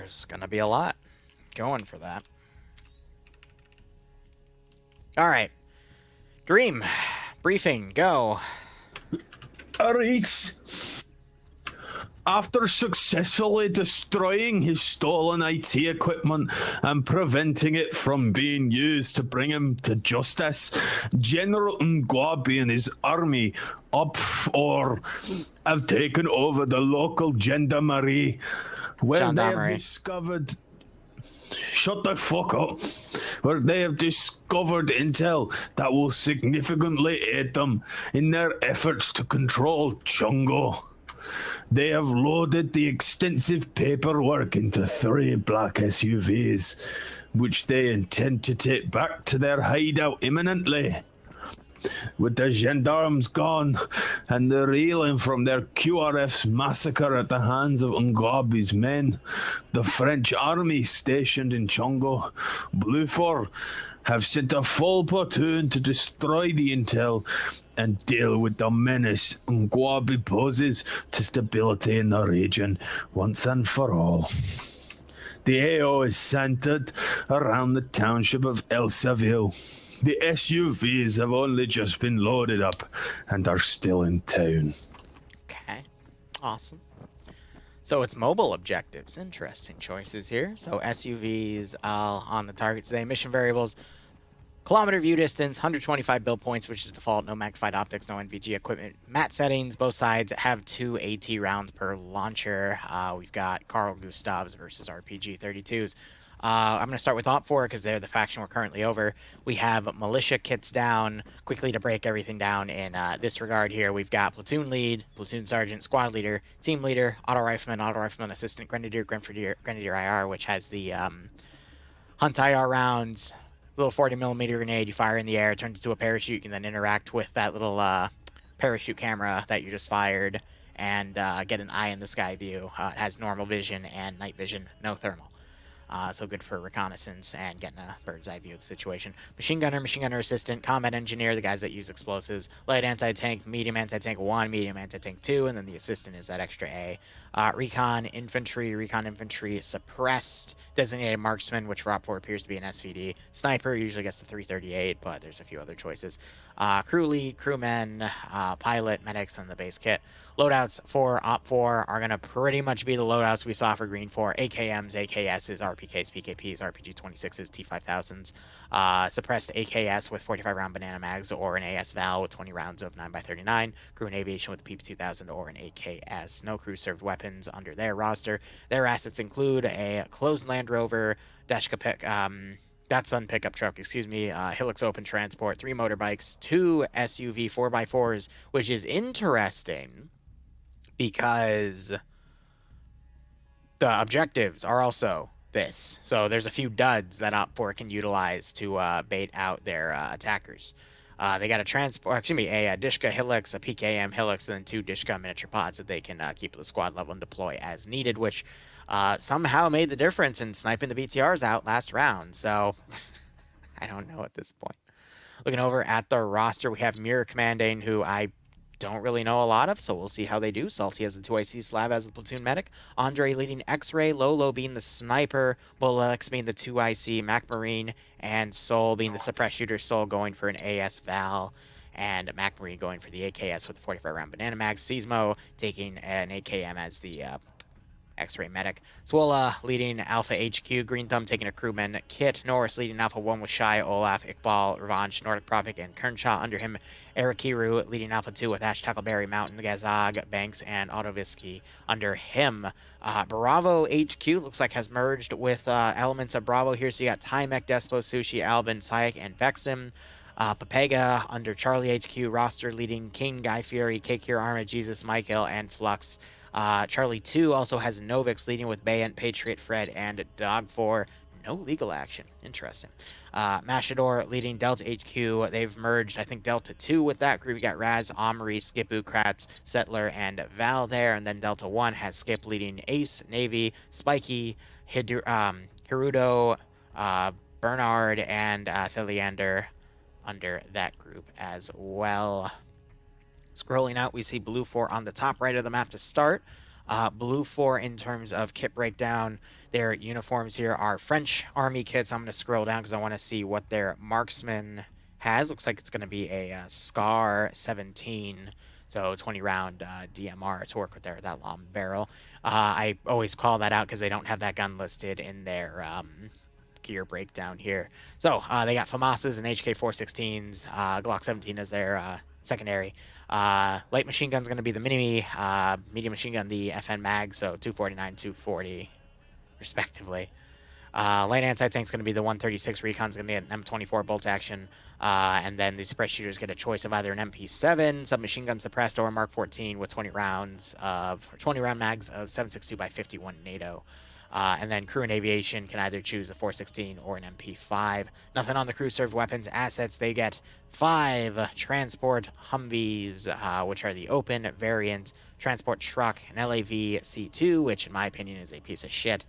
There's gonna be a lot going for that. All right. Dream. Briefing. Go. Alright. After successfully destroying his stolen IT equipment and preventing it from being used to bring him to justice, General Ngwabi and his army, Opfor, have taken over the local gendarmerie, where they have Gendarmerie. discovered. Shut the fuck up. Where they have discovered intel that will significantly aid them in their efforts to control Chungo. They have loaded the extensive paperwork into 3 black SUVs, which they intend to take back to their hideout imminently. With the gendarmes gone and the reeling from their QRF's massacre at the hands of Ngwabi's men, the French army stationed in Chongo, Blufor, have sent a full platoon to destroy the intel and deal with the menace Ngwabi poses to stability in the region once and for all. The AO is centered around the township of Lcpl. The SUVs have only just been loaded up and are still in town. Okay. Awesome. So it's mobile objectives. Interesting choices here. So SUVs on the target today. Mission variables. Kilometer view distance, 125 build points, which is default. No magnified optics, no NVG equipment. Mat settings, both sides have 2 AT rounds per launcher. We've got Carl Gustavs versus RPG 32s. I'm going to start with Opfor because they're the faction we're currently over. We have militia kits down. Quickly to break everything down in this regard here, we've got platoon lead, platoon sergeant, squad leader, team leader, auto rifleman, assistant, grenadier IR, which has the hunt IR rounds. Little 40mm grenade you fire in the air, it turns into a parachute. You can then interact with that little parachute camera that you just fired and get an eye in the sky view. It has normal vision and night vision, no thermal. So good for reconnaissance and getting a bird's eye view of the situation. Machine gunner assistant, combat engineer, the guys that use explosives, light anti-tank, medium anti-tank 1, medium anti-tank 2, and then the assistant is that extra A. Recon infantry suppressed, designated marksman, which for Opfor appears to be an SVD. Sniper usually gets the 338, but there's a few other choices. Crew lead, crewmen, pilot, medics, and the base kit. Loadouts for Opfor are going to pretty much be the loadouts we saw for Green 4. AKMs, AKSs, RPKs, PKPs, RPG-26s, T-5000s. Suppressed AKS with 45-round banana mags or an AS Val with 20 rounds of 9x39. Crew and aviation with a PP-2000 or an AKS. No crew served weapons under their roster. Their assets include a closed Land Rover, Dashka pick, Datsun pickup truck, Hilux open transport, 3 motorbikes, 2 SUV 4x4s, which is interesting because the objectives are also this. So there's a few duds that Opfor can utilize to bait out their attackers. They got a Dishka Hilux, a PKM Hilux, and then 2 Dishka miniature pods that they can keep at the squad level and deploy as needed, which somehow made the difference in sniping the BTRs out last round. So I don't know at this point. Looking over at the roster, we have Mirror Commanding, who I don't really know a lot of, so we'll see how they do. Salty has the 2IC, Slab as the platoon medic, Andre leading X-Ray, Lolo being the sniper, Bullux being the 2IC, Mac Marine, and Soul being the suppress shooter. Soul going for an AS Val, and Mac Marine going for the AKS with the 45-round banana mag. Seismo taking an AKM as the X-Ray medic. Swola leading Alpha HQ. Green Thumb taking a crewman kit. Norris leading Alpha 1 with Shy, Olaf, Iqbal, Revanche, Nordic Prophet, and Kernshaw. Under him, Erikiru leading Alpha 2 with Ash Tackleberry, Mountain, Gazag, Banks, and Autovisky. Under him, Bravo HQ looks like has merged with elements of Bravo here. So you got Timek, Despo, Sushi, Albin, Sayak, and Vexim. Papega under Charlie HQ roster leading King, Guy Fury, Kekir, Arma, Jesus, Michael, and Flux. Charlie 2 also has Novix leading with Bayant, Patriot, Fred, and Dog 4. No legal action. Interesting. Mashador leading Delta HQ. They've merged, I think, Delta 2 with that group. You got Raz, Omri, Skipu, Kratz, Settler, and Val there. And then Delta 1 has Skip leading Ace, Navy, Spiky, Hirudo, Bernard, and Theliander under that group as well. Scrolling out, we see Blue 4 on the top right of the map to start. Blue 4 in terms of kit breakdown. Their uniforms here are French Army kits. I'm going to scroll down because I want to see what their marksman has. Looks like it's going to be a Scar 17. So 20 round DMR to work with that long barrel. I always call that out because they don't have that gun listed in their gear breakdown here. So they got FAMASs and HK 416s, Glock 17 as their secondary. Light machine gun's going to be the mini, medium machine gun the FN mag, so 249, 240 respectively. Light anti-tank's going to be the 136, recon's going to be an M24 bolt action, and then the suppressed shooters get a choice of either an MP7, submachine gun suppressed, or a Mark 14 with 20 rounds of 20 round mags of 7.62 by 51 NATO. And then crew and aviation can either choose a 416 or an MP5. Nothing on the crew served weapons assets. They get 5 transport Humvees, which are the open variant transport truck, an LAV C2, which in my opinion is a piece of shit,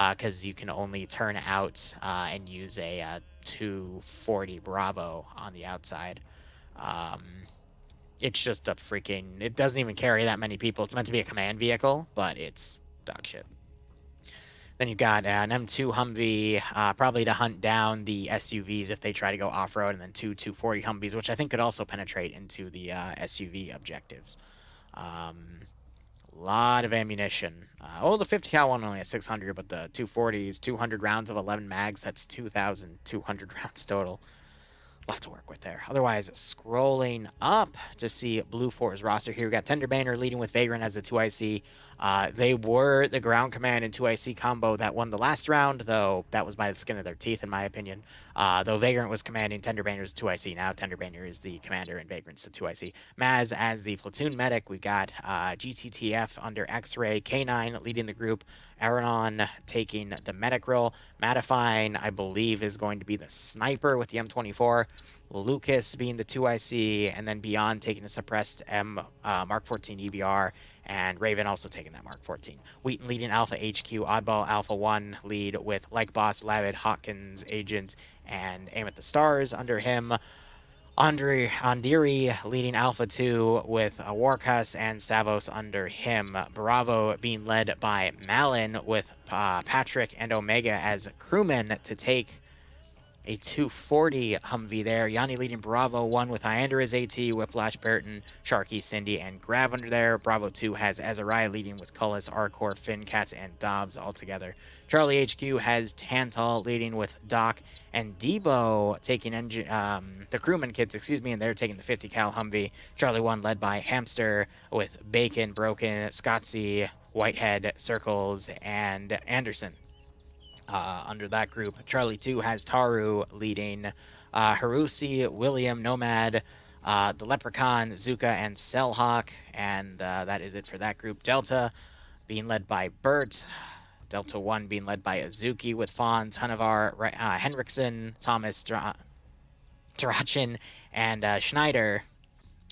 because you can only turn out and use a 240 Bravo on the outside. It's just a freaking... It doesn't even carry that many people. It's meant to be a command vehicle, but it's dog shit. Then you've got an M2 Humvee, probably to hunt down the SUVs if they try to go off-road, and then 240 Humvees, which I think could also penetrate into the SUV objectives. A lot of ammunition. The 50 cal one only has 600, but the 240s, 200 rounds of 11 mags, that's 2,200 rounds total. Lot to work with there. Otherwise, scrolling up to see Blue 4's roster here. We got Tender Banner leading with Vagrant as the 2IC. They were the ground command and 2IC combo that won the last round, though that was by the skin of their teeth, in my opinion. Though Vagrant was commanding, Tender Banner's 2IC. Now Tender Banner is the commander and Vagrant's the 2IC. Maz as the platoon medic. We've got GTTF under X-Ray. K9 leading the group. Aranon taking the medic role. Mattifine, I believe, is going to be the sniper with the M24. Lucas being the 2IC, and then Beyond taking the suppressed Mark 14 EBR, and Raven also taking that Mark 14. Wheaton leading Alpha HQ, Oddball Alpha 1 lead with Like Boss, Lavid, Hawkins, Agent, and Aim at the Stars under him. Andiri leading Alpha 2 with Warcus and Savos under him. Bravo being led by Malin with Patrick and Omega as crewmen to take a 240 Humvee there. Yanni leading Bravo 1 with Hyander as AT, Whiplash, Burton, Sharky, Cindy, and Grav under there. Bravo 2 has Azariah leading with Cullis, Arcor, Finn, Cats, and Dobbs all together. Charlie HQ has Tantal leading with Doc and Debo taking the crewman kits, and they're taking the 50 cal Humvee. Charlie 1 led by Hamster with Bacon, Broken, Scotsy, Whitehead, Circles, and Anderson. Under that group, Charlie 2 has Taru leading, Harusi, William, Nomad, the Leprechaun, Zuka, and Cellhawk, and that is it for that group. Delta being led by Bert, Delta 1 being led by Azuki with Fons, Hanavar, Henriksen, Thomas, Drachin, and Schneider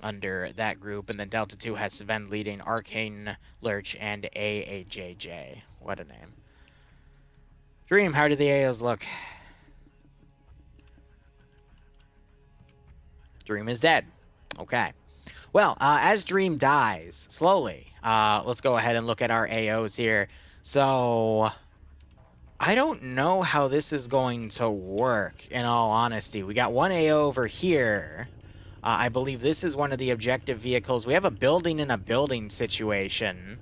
under that group, and then Delta 2 has Sven leading, Arcane, Lurch, and AAJJ. What a name. Dream, how do the AOs look? Dream is dead. Okay. Well, as Dream dies, slowly, let's go ahead and look at our AOs here. So, I don't know how this is going to work, in all honesty. We got one AO over here. I believe this is one of the objective vehicles. We have a building in a building situation.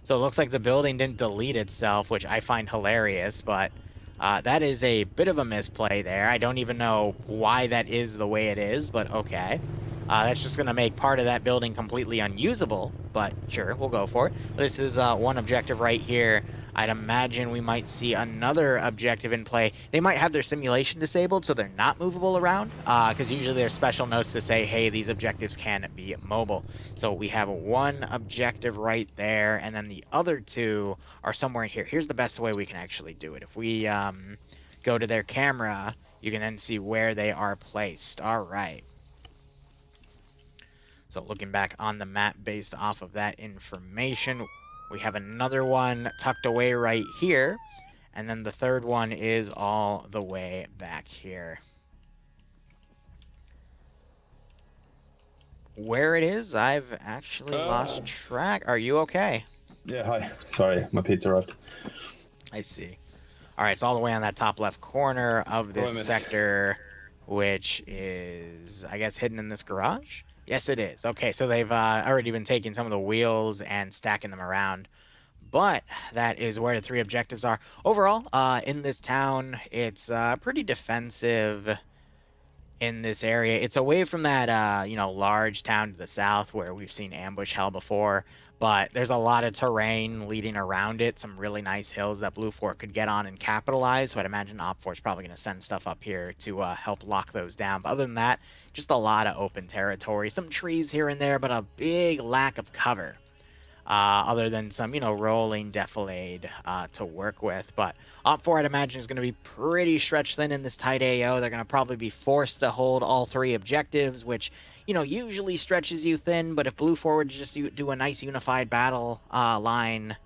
So it looks like the building didn't delete itself, which I find hilarious, but that is a bit of a misplay there. I don't even know why that is the way it is, but okay. That's just going to make part of that building completely unusable, but sure, we'll go for it. This is one objective right here. I'd imagine we might see another objective in play. They might have their simulation disabled so they're not movable around, because usually there's special notes to say, hey, these objectives can be mobile. So we have one objective right there, and then the other two are somewhere in here. Here's the best way we can actually do it. If we go to their camera, you can then see where they are placed. All right. So looking back on the map based off of that information, we have another one tucked away right here, and then the third one is all the way back here. Where it is, I've actually lost track. Are you okay? Yeah, hi. Sorry, my pizza arrived. I see. All right, it's all the way on that top left corner of this sector, which is, I guess, hidden in this garage? Yes, it is. Okay, so they've already been taking some of the wheels and stacking them around. But that is where the 3 objectives are. Overall, in this town, it's pretty defensive in this area. It's away from that, large town to the south where we've seen ambush hell before. But there's a lot of terrain leading around it, some really nice hills that Blue Fort could get on and capitalize. So I'd imagine Opfor's probably going to send stuff up here to help lock those down. But other than that, just a lot of open territory. Some trees here and there, but a big lack of cover. Other than some, rolling defilade to work with. But Opfor, I'd imagine, is going to be pretty stretched thin in this tight AO. They're going to probably be forced to hold all 3 objectives, which, usually stretches you thin. But if Blue Forward just do a nice unified battle line,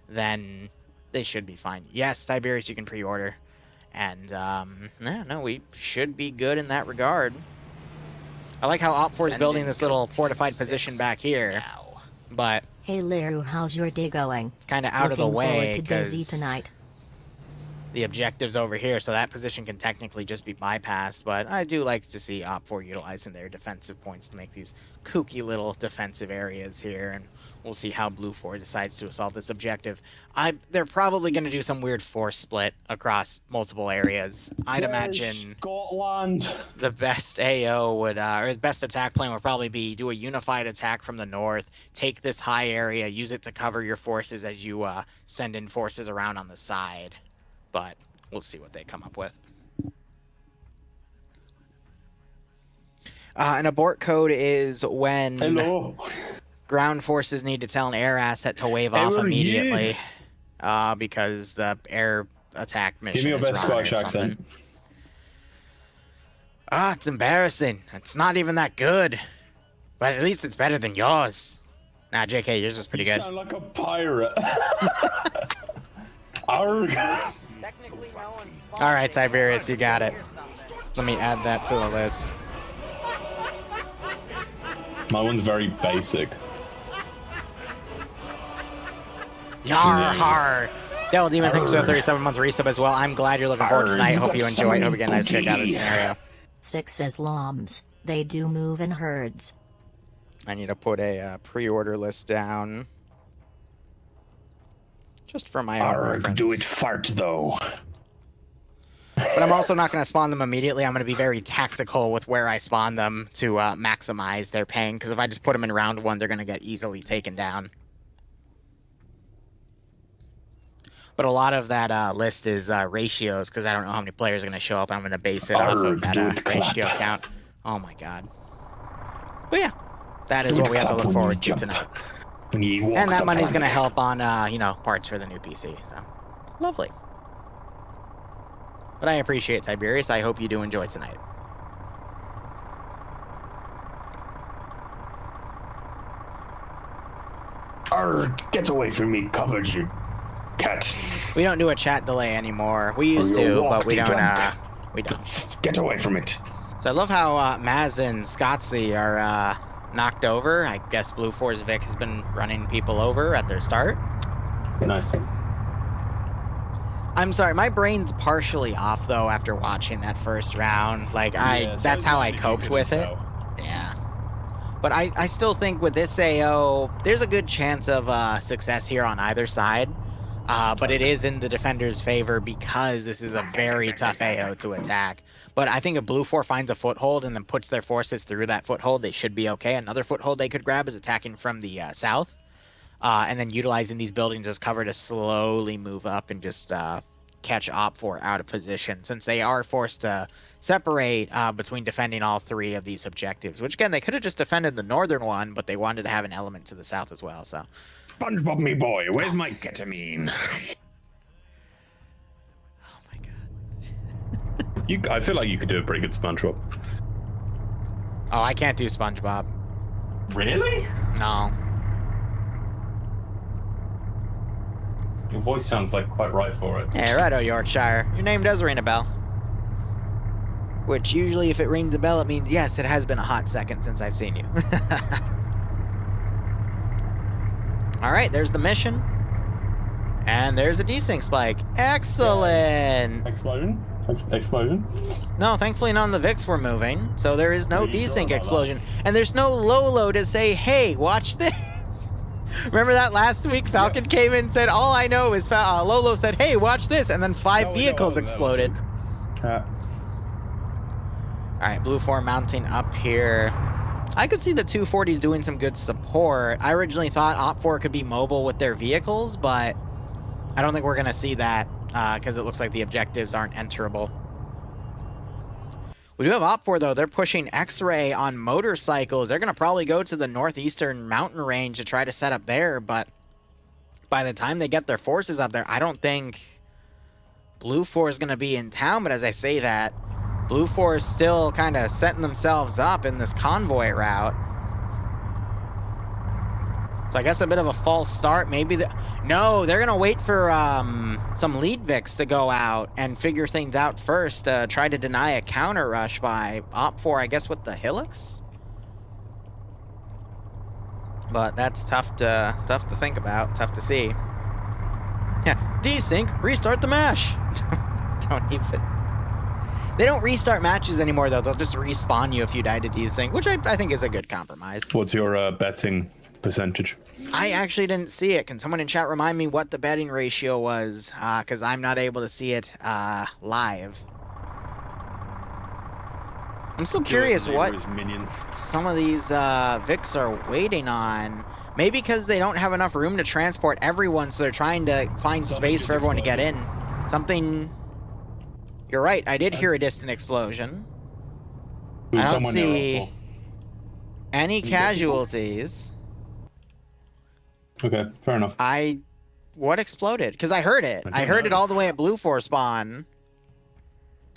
then they should be fine. Yes, Tiberius, you can pre-order. And, we should be good in that regard. I like how Opfor is building this little fortified position back here. But hey Liru, how's your day going? it's kind of out of the way to Daisy tonight. The objective's over here, so that position can technically just be bypassed. But I do like to see Opfor utilizing their defensive points to make these kooky little defensive areas here, and we'll see how Blue 4 decides to assault this objective. They're probably going to do some weird force split across multiple areas. I'd imagine Scotland. the best AO would, or the best attack plan would probably be do a unified attack from the north, take this high area, use it to cover your forces as you send in forces around on the side. But we'll see what they come up with. An abort code is when ground forces need to tell an air asset to wave off immediately because the air attack mission Give me your best Scottish accent. It's embarrassing. It's not even that good. But at least it's better than yours. Nah, JK, yours was pretty good. You sound like a pirate. Arg. All right, Tiberius, you got it. Let me add that to the list. My one's very basic. Yar har. Devil Demon, thanks for the 37-month resub as well. I'm glad you're looking forward to tonight. Hope you enjoy it. Hope you get a nice kick out of the scenario. 6 says Loms. They do move in herds. I need to put a pre-order list down. Just for my own reference. Do it fart, though. But I'm also not going to spawn them immediately. I'm going to be very tactical with where I spawn them to maximize their ping. Because if I just put them in round 1, they're going to get easily taken down. But a lot of that list is ratios, because I don't know how many players are going to show up. I'm going to base it off of that ratio count. Oh my god. But yeah, that is what we have to look forward to tonight. And that money's going to help on, parts for the new PC. So, lovely. But I appreciate Tiberius. I hope you do enjoy tonight. Arg, get away from me, covered you cat. We don't do a chat delay anymore. We used to, but we don't. Get away from it. So I love how Maz and Scotsy are knocked over. I guess Blue Force Vic has been running people over at their start. Nice. I'm sorry, my brain's partially off though after watching that first round. Like that's how I coped with it. Yeah. But I still think with this AO, there's a good chance of success here on either side. But it is in the defender's favor because this is a very tough AO to attack. But I think if Blue 4 finds a foothold and then puts their forces through that foothold, they should be okay. Another foothold they could grab is attacking from the south. And then utilizing these buildings as cover to slowly move up and just catch Opfor out of position, since they are forced to separate between defending all 3 of these objectives, which again, they could have just defended the northern one, but they wanted to have an element to the south as well. So, SpongeBob, me boy, where's my ketamine? Oh my god. I feel like you could do a pretty good SpongeBob. Oh, I can't do SpongeBob. Really? No. Your voice sounds like quite right for it. Yeah, righto, Yorkshire. Your name does ring a bell. Which usually if it rings a bell, it means yes, it has been a hot second since I've seen you. Alright, there's the mission. And there's a desync spike. Excellent! Explosion? Explosion? No, thankfully none of the Vics were moving, so there is no Are you sure desync about explosion. And there's no Lolo to say, hey, watch this! Remember that last week Falcon came in and said, all I know is Lolo said, hey, watch this, and then 5 vehicles exploded. Alright, Blue 4 mounting up here. I could see the 240s doing some good support. I originally thought Opfor could be mobile with their vehicles, but I don't think we're going to see that because it looks like the objectives aren't enterable. We do have Opfor, though. They're pushing X-Ray on motorcycles. They're going to probably go to the northeastern mountain range to try to set up there, but by the time they get their forces up there, I don't think Blue 4 is going to be in town. But as I say that, Blue 4 is still kind of setting themselves up in this convoy route. So I guess a bit of a false start. Maybe no, they're going to wait for some lead Vics to go out and figure things out first. Try to deny a counter rush by Opfor, I guess, with the Hilux. But that's tough to think about, tough to see. Yeah, desync, restart the mash. Don't even. They don't restart matches anymore, though. They'll just respawn you if you die to desync, which I think is a good compromise. What's your betting percentage? I actually didn't see it. Can someone in chat remind me what the betting ratio was? Because I'm not able to see it live. I'm still curious what some of these Vics are waiting on. Maybe because they don't have enough room to transport everyone, so they're trying to find space for everyone to get in. Something... You're right, I did hear a distant explosion. I don't see any casualties. Okay, fair enough. What exploded? Because I heard it. I heard it all the way at Blue 4 spawn.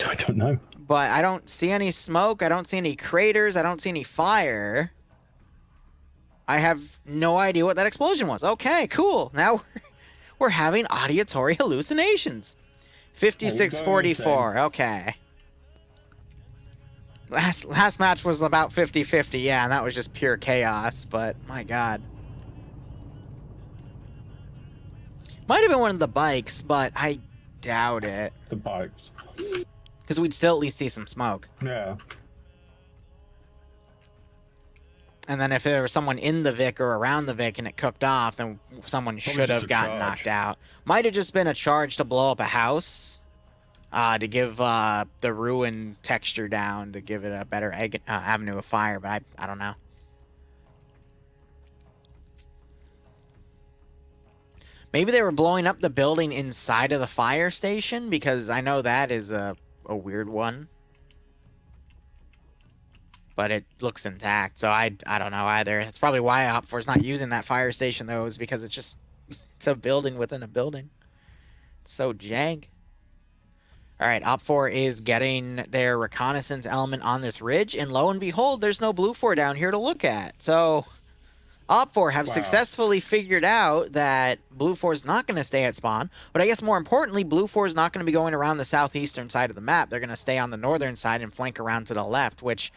I don't know. But I don't see any smoke. I don't see any craters. I don't see any fire. I have no idea what that explosion was. Okay, cool. Now we're having auditory hallucinations. 56-44. Okay. Last match was about 50-50. Yeah, and that was just pure chaos. But my God. Might have been one of the bikes, but I doubt it. The bikes. Because we'd still at least see some smoke. Yeah. And then if there was someone in the Vic or around the Vic and it cooked off, then someone should have gotten knocked out. Might have just been a charge to blow up a house to give the ruin texture down, to give it a better avenue of fire, but I don't know. Maybe they were blowing up the building inside of the fire station, because I know that is a weird one. But it looks intact, so I don't know either. It's probably why Opfor's not using that fire station, though, is because it's a building within a building. It's so jank. Alright, Opfor is getting their reconnaissance element on this ridge, and lo and behold, there's no Blue 4 down here to look at. So, Opfor have successfully figured out that Blue 4 is not going to stay at spawn, but I guess more importantly, Blue 4 is not going to be going around the southeastern side of the map. They're going to stay on the northern side and flank around to the left, which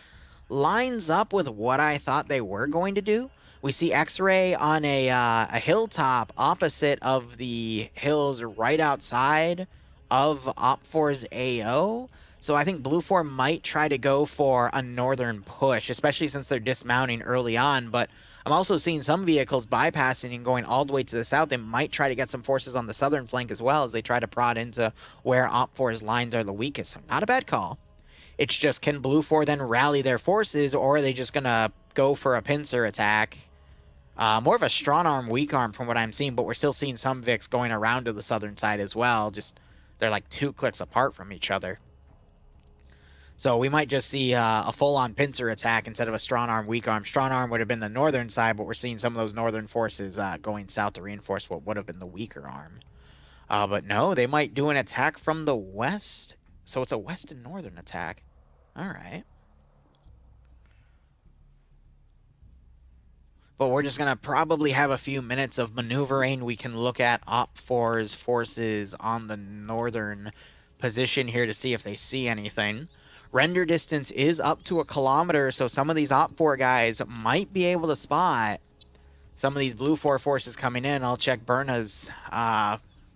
lines up with what I thought they were going to do. We see X-Ray on a hilltop opposite of the hills right outside of Opfor's AO. So I think Blue 4 might try to go for a northern push, especially since they're dismounting early on. But I'm also seeing some vehicles bypassing and going all the way to the south. They might try to get some forces on the southern flank as well as they try to prod into where Opfor's lines are the weakest. So not a bad call. It's just, can Blue 4 then rally their forces, or are they just going to go for a pincer attack? More of a strong arm, weak arm from what I'm seeing, but we're still seeing some Vics going around to the southern side as well. Just, they're like 2 clicks apart from each other. So we might just see a full-on pincer attack instead of a strong arm, weak arm. Strong arm would have been the northern side, but we're seeing some of those northern forces going south to reinforce what would have been the weaker arm. But no, they might do an attack from the west. So it's a west and northern attack. All right. But we're just going to probably have a few minutes of maneuvering. We can look at Opfor's forces on the northern position here to see if they see anything. Render distance is up to 1 kilometer, so some of these Opfor guys might be able to spot some of these Blue 4 forces coming in. I'll check Berna's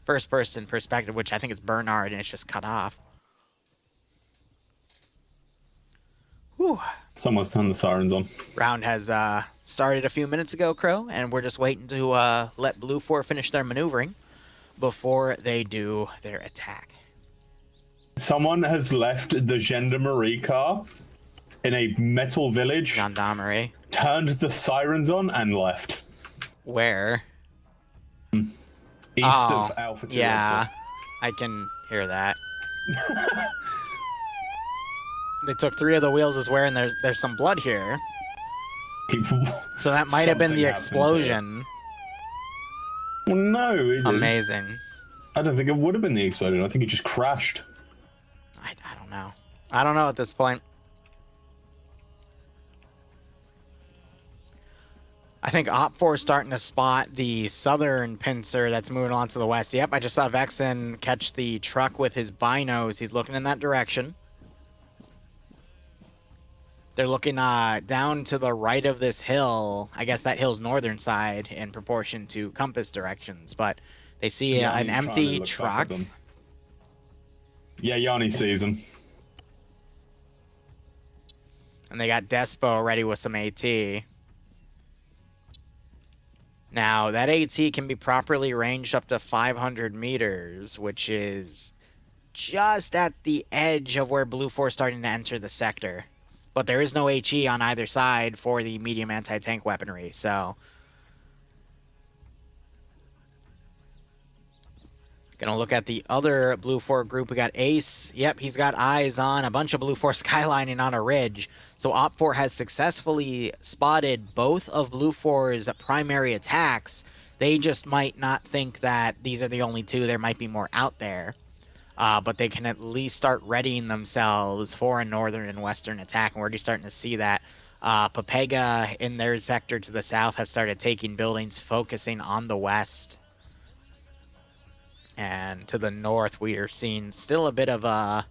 first-person perspective, which I think it's Bernard, and it's just cut off. Whew. Someone's turned the sirens on. Round has started a few minutes ago, Crow, and we're just waiting to let Blue 4 finish their maneuvering before they do their attack. Someone has left the Gendarmerie car in a metal village, Gendarmerie. turned the sirens on, and left. Where? East of Alpha 2. Yeah, I can hear that. They took 3 of the wheels as where, and there's some blood here. So that might have been the explosion. Well, no, it didn't. Amazing. I don't think it would have been the explosion. I think it just crashed. I don't know. I don't know at this point. I think Opfor is starting to spot the southern pincer that's moving on to the west. Yep, I just saw Vexen catch the truck with his binos. He's looking in that direction. They're looking down to the right of this hill. I guess that hill's northern side in proportion to compass directions, but they see an empty truck. Yeah, Yanni sees him. And they got Despo ready with some AT. Now, that AT can be properly ranged up to 500 meters, which is just at the edge of where Blue 4 is starting to enter the sector. But there is no HE on either side for the medium anti-tank weaponry, so... Gonna look at the other Blue 4 group. We got Ace. Yep, he's got eyes on a bunch of Blue 4 skylining on a ridge. So Opfor has successfully spotted both of Blue 4's primary attacks. They just might not think that these are the only two. There might be more out there. But they can at least start readying themselves for a northern and western attack. And we're already starting to see that. Papega in their sector to the south have started taking buildings, focusing on the west. And to the north, we are seeing still a bit of a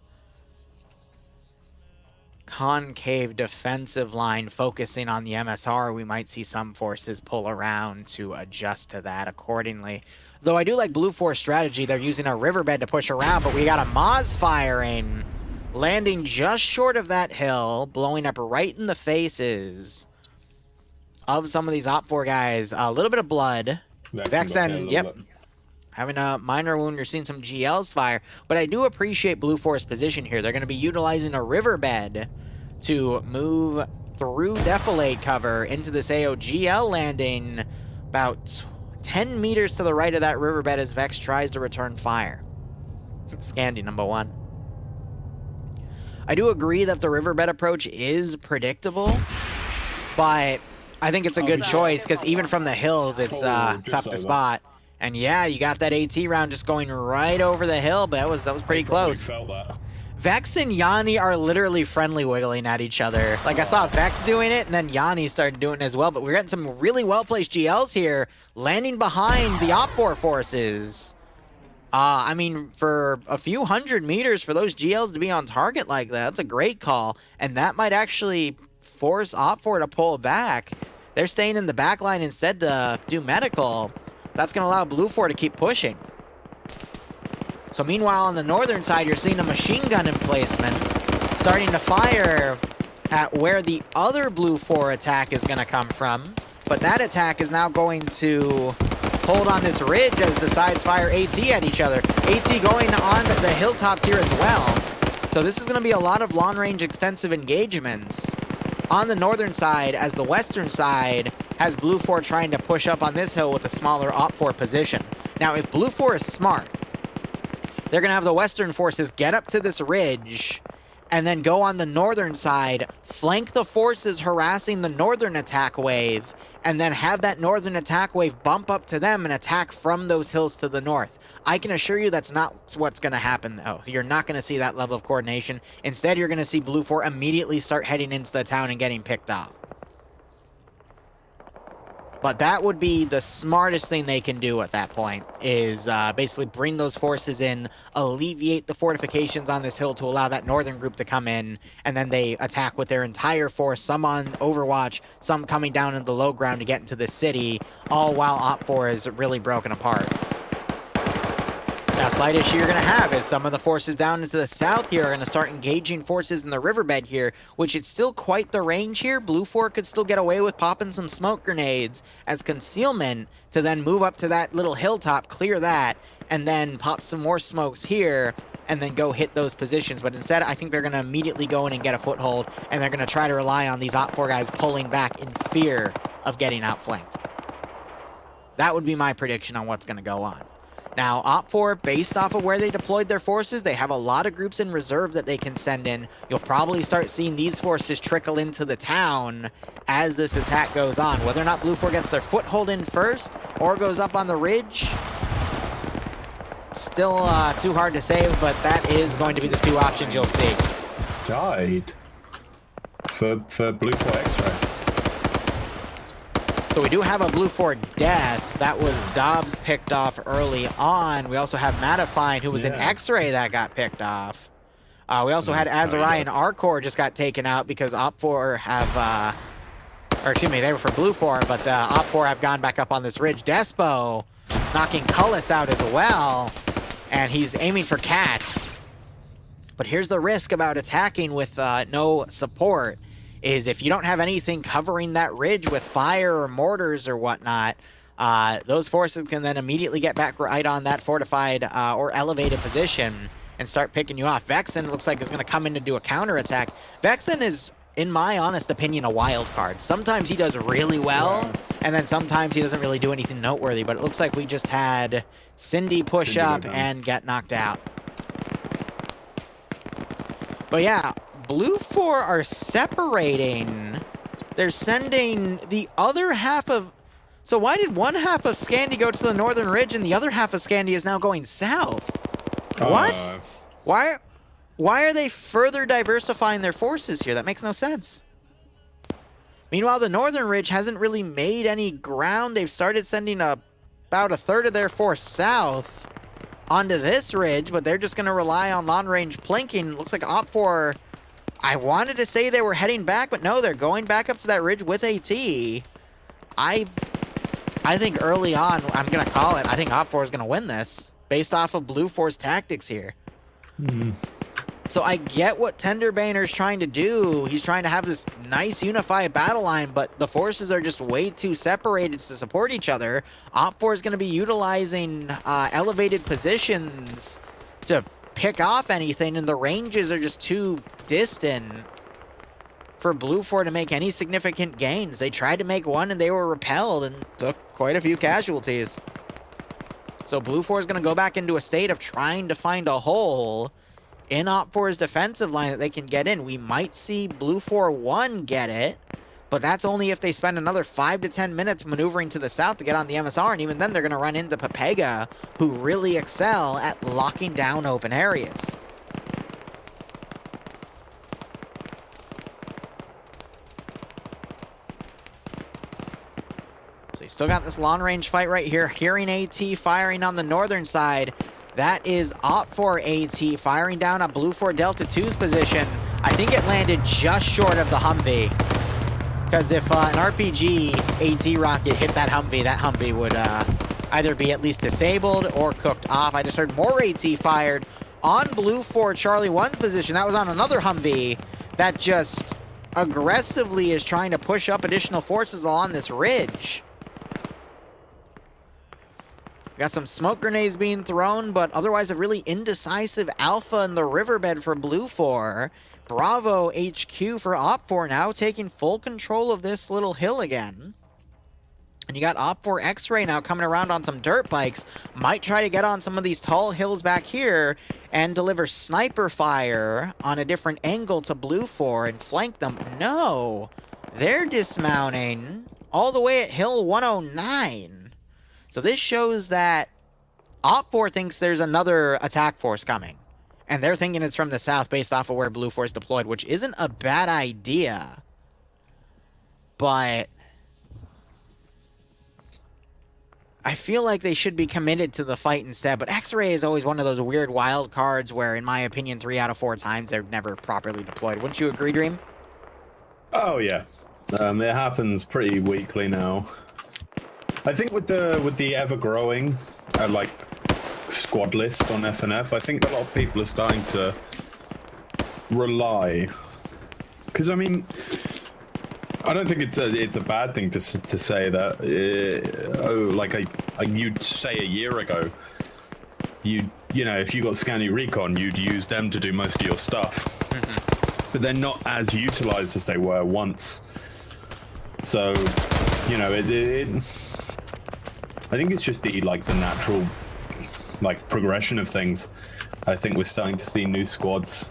concave defensive line focusing on the MSR. We might see some forces pull around to adjust to that accordingly. Though I do like Blue 4's strategy. They're using a riverbed to push around, but we got a Moz firing, landing just short of that hill, blowing up right in the faces of some of these Opfor guys. A little bit of blood. Vexen, yep. Having a minor wound, you're seeing some GLs fire. But I do appreciate Blue 4's position here. They're going to be utilizing a riverbed to move through defilade cover into this AOGL landing about 10 meters to the right of that riverbed as Vex tries to return fire. Scandy number 1. I do agree that the riverbed approach is predictable, but I think it's a good choice because even from the hills, it's tough to spot. And yeah, you got that AT round just going right over the hill, but that was pretty close. Felt that. Vex and Yanni are literally friendly wiggling at each other. Like, I saw Vex doing it, and then Yanni started doing it as well, but we're getting some really well-placed GLs here, landing behind the Opfor forces. I mean, for a few hundred meters for those GLs to be on target like that, that's a great call, and that might actually force Opfor to pull back. They're staying in the back line instead to do medical. That's going to allow Blue 4 to keep pushing. So meanwhile, on the northern side, you're seeing a machine gun emplacement starting to fire at where the other Blue 4 attack is going to come from. But that attack is now going to hold on this ridge as the sides fire AT at each other. AT going on the hilltops here as well. So this is going to be a lot of long-range extensive engagements on the northern side, as the western side has Blue 4 trying to push up on this hill with a smaller Opfor position. Now, if Blue 4 is smart, they're going to have the western forces get up to this ridge and then go on the northern side, flank the forces harassing the northern attack wave, and then have that northern attack wave bump up to them and attack from those hills to the north. I can assure you that's not what's going to happen, though. You're not going to see that level of coordination. Instead, you're going to see Blue 4 immediately start heading into the town and getting picked off. But that would be the smartest thing they can do at that point, is basically bring those forces in, alleviate the fortifications on this hill to allow that northern group to come in, and then they attack with their entire force, some on Overwatch, some coming down into the low ground to get into the city, all while Opfor is really broken apart. slight issue you're going to have is some of the forces down into the south here are going to start engaging forces in the riverbed here, which it's still quite the range here. Blue 4 could still get away with popping some smoke grenades as concealment to then move up to that little hilltop, clear that, and then pop some more smokes here, and then go hit those positions. But instead, I think they're going to immediately go in and get a foothold, and they're going to try to rely on these Opfor guys pulling back in fear of getting outflanked. That would be my prediction on what's going to go on. Now, Opfor, based off of where they deployed their forces, they have a lot of groups in reserve that they can send in. You'll probably start seeing these forces trickle into the town as this attack goes on. Whether or not Blue 4 gets their foothold in first or goes up on the ridge, still too hard to say, but that is going to be the two options you'll see. Died for Blue 4 X-ray. So we do have a Blue 4 death. That was Dobbs picked off early on. We also have Mattifine, who was an X-ray that got picked off. We also had Azarai and Arcor just got taken out because Opfor have, or excuse me, they were for Blue 4, but the Opfor have gone back up on this ridge. Despo knocking Cullis out as well, and he's aiming for Cats. But here's the risk about attacking with no support, is if you don't have anything covering that ridge with fire or mortars or whatnot, those forces can then immediately get back right on that fortified or elevated position and start picking you off. Vexen looks like is going to come in to do a counterattack. Vexen is, in my honest opinion, a wild card. Sometimes he does really well, and then sometimes he doesn't really do anything noteworthy, but it looks like we just had Cindy push up and get knocked out. But yeah, Blue 4 are separating. They're sending the other half of... So why did one half of Scandi go to the northern ridge and the other half of Scandi is now going south? What? Why are they further diversifying their forces here? That makes no sense. Meanwhile, the northern ridge hasn't really made any ground. They've started sending about a third of their force south onto this ridge, but they're just going to rely on long-range plinking. Looks like Opfor... I wanted to say they were heading back, but no, they're going back up to that ridge with AT. I think early on, I'm going to call it, I think Opfor is going to win this, based off of Blue 4's tactics here. So I get what Tenderbaner's trying to do. He's trying to have this nice unified battle line, but the forces are just way too separated to support each other. Opfor is going to be utilizing elevated positions to pick off anything, and the ranges are just too distant for Blue 4 to make any significant gains. They tried to make one and they were repelled and took quite a few casualties. So Blue 4 is going to go back into a state of trying to find a hole in Opfor's defensive line that they can get in. We might see Blue 4-1 get it, but that's only if they spend another 5 to 10 minutes maneuvering to the south to get on the MSR, and even then they're going to run into Pepega, who really excel at locking down open areas. So you still got this long-range fight right here. Hearing AT firing on the northern side. That is Opfor AT firing down at Blue 4 Delta 2's position. I think it landed just short of the Humvee. Because if an RPG AT rocket hit that Humvee would either be at least disabled or cooked off. I just heard more AT fired on Blue 4 Charlie 1's position. That was on another Humvee that just aggressively is trying to push up additional forces along this ridge. Got some smoke grenades being thrown, but otherwise a really indecisive alpha in the riverbed for Blue 4. Bravo HQ for Opfor now taking full control of this little hill again. And you got Opfor X-Ray now coming around on some dirt bikes. Might try to get on some of these tall hills back here and deliver sniper fire on a different angle to Blue 4 and flank them. No, they're dismounting all the way at Hill 109. So this shows that Opfor thinks there's another attack force coming. And they're thinking it's from the south based off of where Blue 4 is deployed, which isn't a bad idea. But I feel like they should be committed to the fight instead. But X-Ray is always one of those weird wild cards where, in my opinion, 3 out of 4 times they're never properly deployed. Wouldn't you agree, Dream? Oh, yeah. It happens pretty weekly now. I think with the ever growing, like squad list on FNF. I think a lot of people are starting to rely, because I mean, I don't think it's a bad thing to say that. You'd say a year ago, you know, if you got Scanny Recon, you'd use them to do most of your stuff. But they're not as utilized as they were once. So, you know, I think it's just the natural progression of things. I think we're starting to see new squads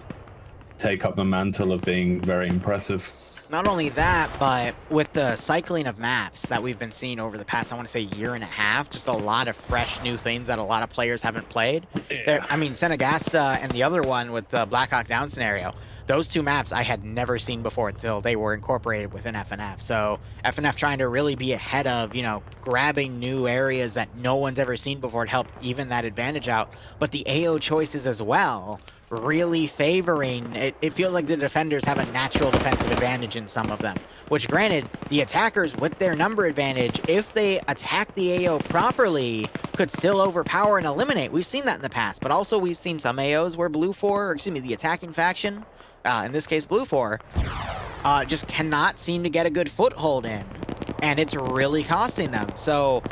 take up the mantle of being very impressive. Not only that, but with the cycling of maps that we've been seeing over the past, I want to say, year and a half, just a lot of fresh new things that a lot of players haven't played. Yeah. I mean, Senegasta and the other one with the Black Hawk Down scenario, those two maps I had never seen before until they were incorporated within FNF. So FNF trying to really be ahead of, you know, grabbing new areas that no one's ever seen before to help even that advantage out. But the AO choices as well, really favoring it. It feels like the defenders have a natural defensive advantage in some of them, which granted, the attackers with their number advantage, if they attack the AO properly, could still overpower and eliminate. We've seen that in the past, but also we've seen some AOs where the attacking faction, in this case Blue 4, just cannot seem to get a good foothold in, and it's really costing them. So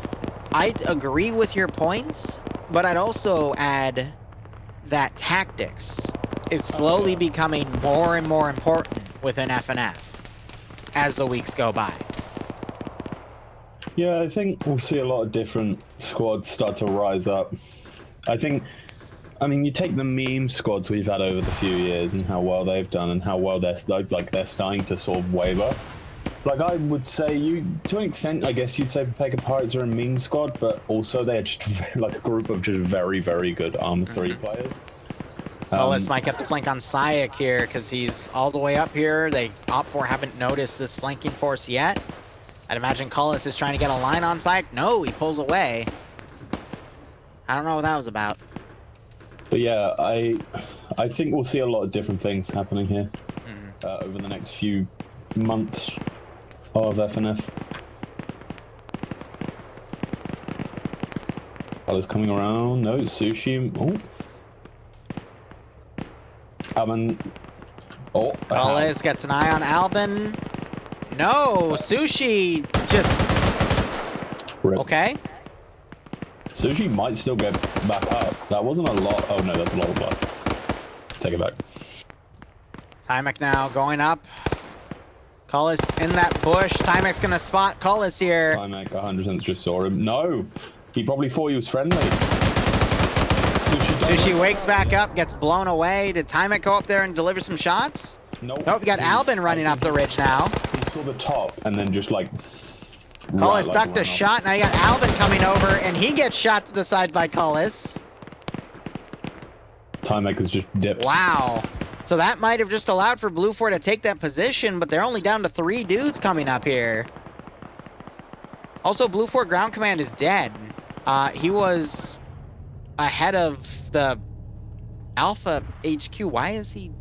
I agree with your points, but I'd also add that tactics is slowly becoming more and more important within FNF as the weeks go by. Yeah, I think we'll see a lot of different squads start to rise up. I mean, you take the meme squads we've had over the few years and how well they've done and how well they're starting to sort of waver. Like, I would say, to an extent, I guess you'd say Pega Pirates are a meme squad, but also they're just like a group of just very, very good Arma 3 players. Cullis might get the flank on Sayak here because he's all the way up here. Opfor haven't noticed this flanking force yet. I'd imagine Cullis is trying to get a line on Sayak. No, he pulls away. I don't know what that was about. But yeah, I think we'll see a lot of different things happening here over the next few months of FNF. Others coming around. No, Sushi. Oh. Alban. Oh. Cullis gets an eye on Alban. No, Sushi just... Rip. Okay. Sushi might still get back up. That wasn't a lot. Oh no, that's a lot of blood. Take it back. Timek now going up. Cullis in that bush. Timek's gonna spot Cullis here. Timek 100% just saw him. No! He probably thought he was friendly. Sushi wakes back up, gets blown away. Did Timek go up there and deliver some shots? Nope. Nope, you got Alban running up the ridge now. He saw the top and then just like... Cullis ducked a shot. Now you got Alban coming over and he gets shot to the side by Cullis. Timemaker's just dipped. Wow. So that might have just allowed for Blue 4 to take that position, but they're only down to 3 dudes coming up here. Also, Blue 4 ground command is dead. He was ahead of the Alpha HQ. Why is he?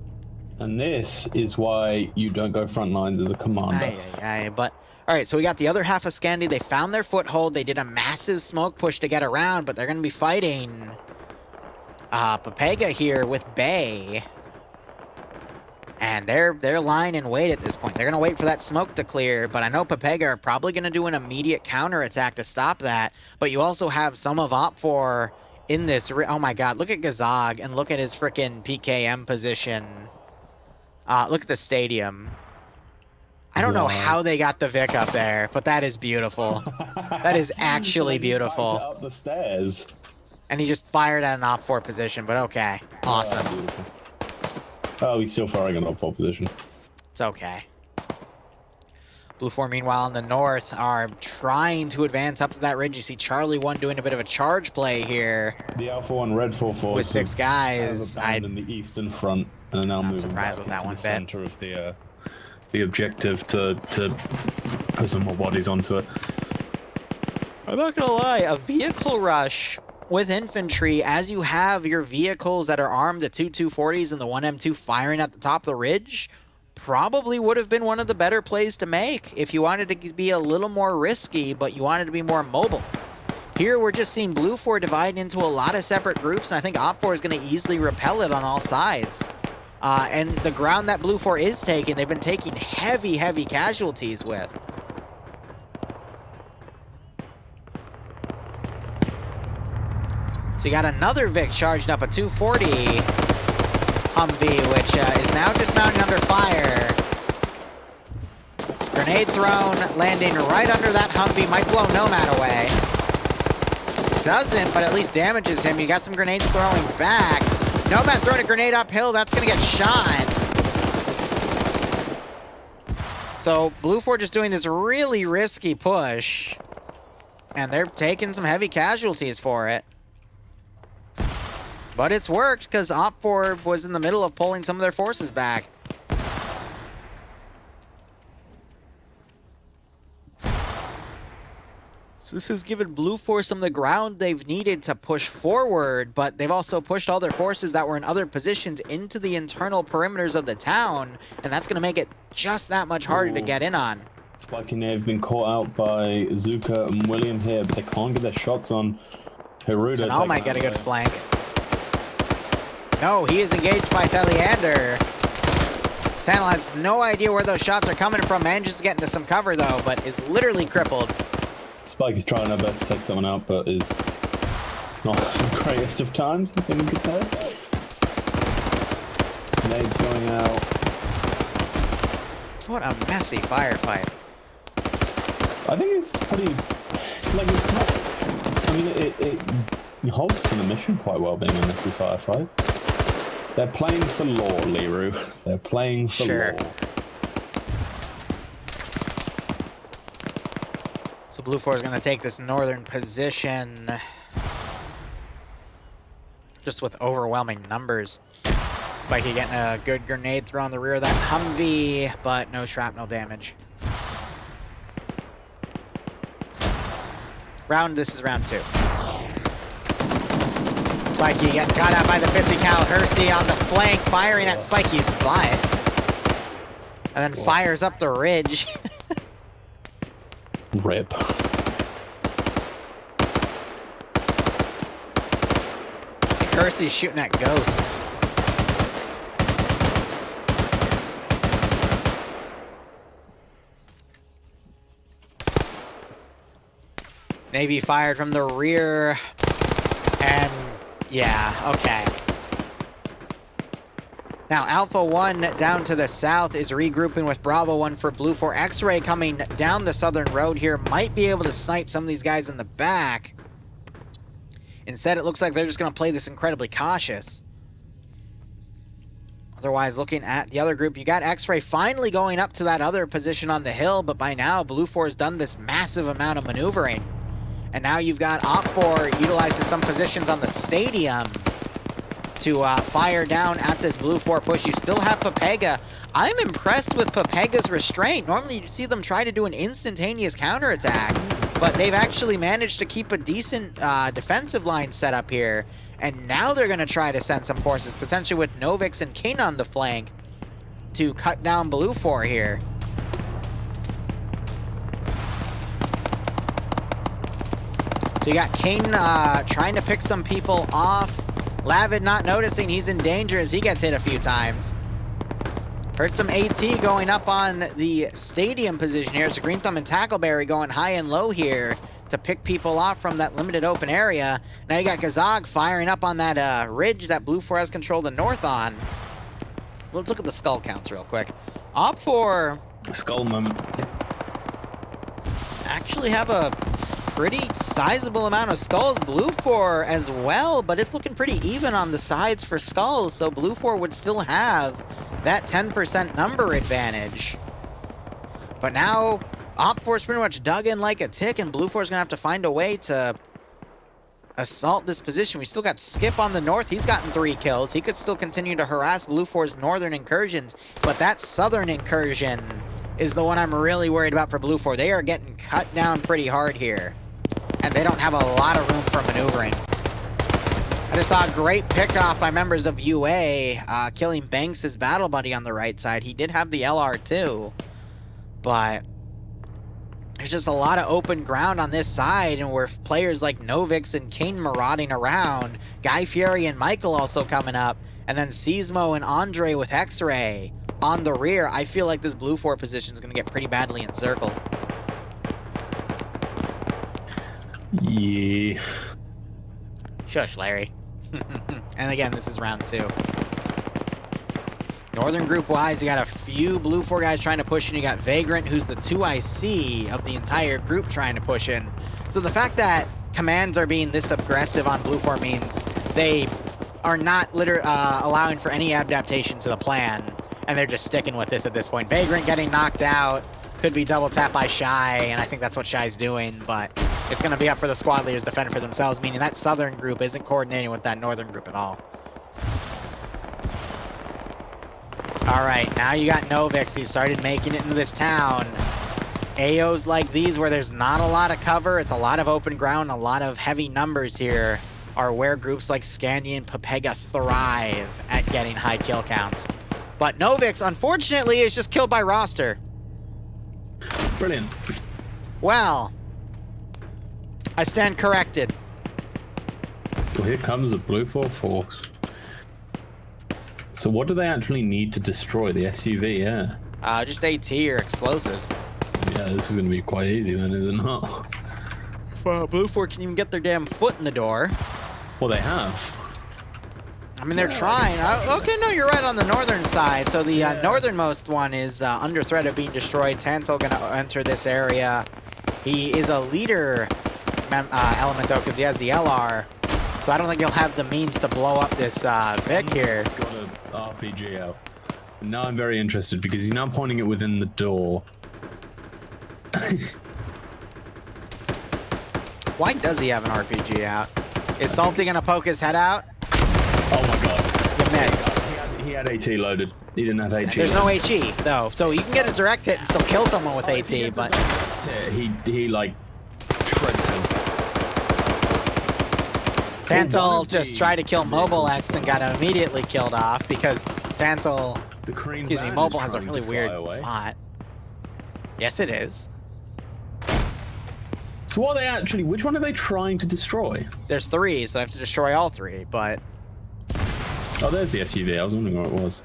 And this is why you don't go front lines as a commander. But all right, so we got the other half of Scandi. They found their foothold. They did a massive smoke push to get around, but they're going to be fighting Pepega here with Bay. And they're lying in wait at this point. They're going to wait for that smoke to clear, but I know Pepega are probably going to do an immediate counterattack to stop that. But you also have some of Opfor in this. Oh my god, look at Gazag and look at his freaking PKM position. Look at the stadium. I don't know how they got the Vic up there, but that is beautiful. That is actually beautiful. Up the stairs. And he just fired at an Opfor position, but okay. Awesome. Oh, he's still firing an Opfor position. It's okay. Blue 4, meanwhile, in the north, are trying to advance up to that ridge. You see Charlie 1 doing a bit of a charge play here. The Alpha 1 Red 4 with 6 guys. In the eastern front, and now moving surprised with that one the center of the objective to put some more bodies onto it. I'm not gonna lie, a vehicle rush with infantry, as you have your vehicles that are armed, the 240s and the 1M2 firing at the top of the ridge, probably would have been one of the better plays to make if you wanted to be a little more risky, but you wanted to be more mobile. Here, we're just seeing Blue 4 divide into a lot of separate groups, and I think Opfor is going to easily repel it on all sides. And the ground that Blue 4 is taking, they've been taking heavy, heavy casualties with. So you got another Vic charging up a 240 Humvee, which is now dismounting under fire. Grenade thrown, landing right under that Humvee, might blow Nomad away. Doesn't, but at least damages him. You got some grenades throwing back. Nomad throwing a grenade uphill, that's gonna get shot. So Blue 4 just doing this really risky push. And they're taking some heavy casualties for it. But it's worked, because Opfor was in the middle of pulling some of their forces back. So this has given Blue 4 some of the ground they've needed to push forward, but they've also pushed all their forces that were in other positions into the internal perimeters of the town, and that's going to make it just that much harder to get in on. Spiky and have been caught out by Zuka and William here, but they can't get their shots on Hiruda. Tanal might get a good flank. No, he is engaged by Theliander. Tanal has no idea where those shots are coming from, manages to get into some cover though, but is literally crippled. Spike is trying her best to take someone out, but is not the greatest of times, I think we could say. Nades going out. What a messy firefight. I think it's pretty... It's like, it's not... I mean, it holds to the mission quite well, being a messy firefight. They're playing for lore, Liru. They're playing for lore. So Blue 4 is going to take this northern position just with overwhelming numbers. Spiky getting a good grenade throw on the rear of that Humvee, but no shrapnel damage. This is round 2. Spiky getting caught out by the 50 cal Hersey on the flank, firing at Spiky's butt. And then fires up the ridge. Rip. Hersey's shooting at ghosts. Navy fired from the rear, and yeah, okay. Now Alpha 1 down to the south is regrouping with Bravo 1 for Blue 4. X-Ray coming down the southern road here might be able to snipe some of these guys in the back. Instead, it looks like they're just going to play this incredibly cautious. Otherwise, looking at the other group, you got X-Ray finally going up to that other position on the hill, but by now, Blue 4 has done this massive amount of maneuvering. And now you've got Opfor utilizing some positions on the stadium to fire down at this Blue 4 push. You still have Pepega. I'm impressed with Pepega's restraint. Normally, you see them try to do an instantaneous counterattack, but they've actually managed to keep a decent defensive line set up here. And now they're going to try to send some forces, potentially with Novix and King on the flank, to cut down Blue 4 here. So you got King trying to pick some people off. Lavid not noticing he's in danger as he gets hit a few times. Heard some AT going up on the stadium position here. So Green Thumb and Tackleberry going high and low here to pick people off from that limited open area. Now you got Gazag firing up on that ridge that Blue 4 has control the north on. Let's look at the skull counts real quick. Opfor Skull moment. actually have a pretty sizable amount of skulls. Blue 4 as well, but it's looking pretty even on the sides for skulls, so Blue 4 would still have that 10% number advantage. But now, Opfor's pretty much dug in like a tick, and Blue 4's gonna have to find a way to assault this position. We still got Skip on the north. He's gotten 3 kills. He could still continue to harass Blue 4's northern incursions, but that southern incursion is the one I'm really worried about for Blue 4. They are getting cut down pretty hard here, and they don't have a lot of room for maneuvering. I just saw a great pickoff by members of UA, killing Banks, his battle buddy on the right side. He did have the LR too, but there's just a lot of open ground on this side, and where players like Novix and Kane marauding around, Guy Fieri and Michael also coming up, and then Seismo and Andre with X-Ray on the rear. I feel like this blue 4 position is going to get pretty badly encircled. Yeah. Shush, Larry. And again, this is round 2. Northern group-wise, you got a few blue 4 guys trying to push in. You got Vagrant, who's the 2 IC of the entire group, trying to push in. So the fact that commands are being this aggressive on blue 4 means they are not allowing for any adaptation to the plan, and they're just sticking with this at this point. Vagrant getting knocked out, could be double tapped by Shy, and I think that's what Shy's doing, but it's going to be up for the squad leaders to defend for themselves, meaning that southern group isn't coordinating with that northern group at all. All right, now you got Novix. He started making it into this town. AOs like these where there's not a lot of cover, it's a lot of open ground, a lot of heavy numbers here, are where groups like Scandi and Pepega thrive at getting high kill counts. But Novix, unfortunately, is just killed by roster. Brilliant. Well, I stand corrected. Well, here comes the blue 4 force. So what do they actually need to destroy the SUV? Yeah. Just AT or explosives. Yeah, this is going to be quite easy then, is it not? Well, blue 4 can even get their damn foot in the door. Well, they have. I mean, they're trying. Okay, no, you're right on the northern side. So the northernmost one is under threat of being destroyed. Tantal going to enter this area. He is a leader element, though, because he has the LR. So I don't think he'll have the means to blow up this Vic here. He's got an RPG out. And now I'm very interested because he's now pointing it within the door. Why does he have an RPG out? Is Salty going to poke his head out? Oh my god. You missed. He had AT loaded. He didn't have AT. There's no HE, though. So you can get a direct hit and still kill someone with AT, but... He like, shreds him. Tantal just tried to kill Mobile X and got immediately killed off because Tantal... Mobile has a really weird spot. Yes, it is. So what are they actually... Which one are they trying to destroy? There's 3, so they have to destroy all 3, but... Oh, there's the SUV. I was wondering what it was.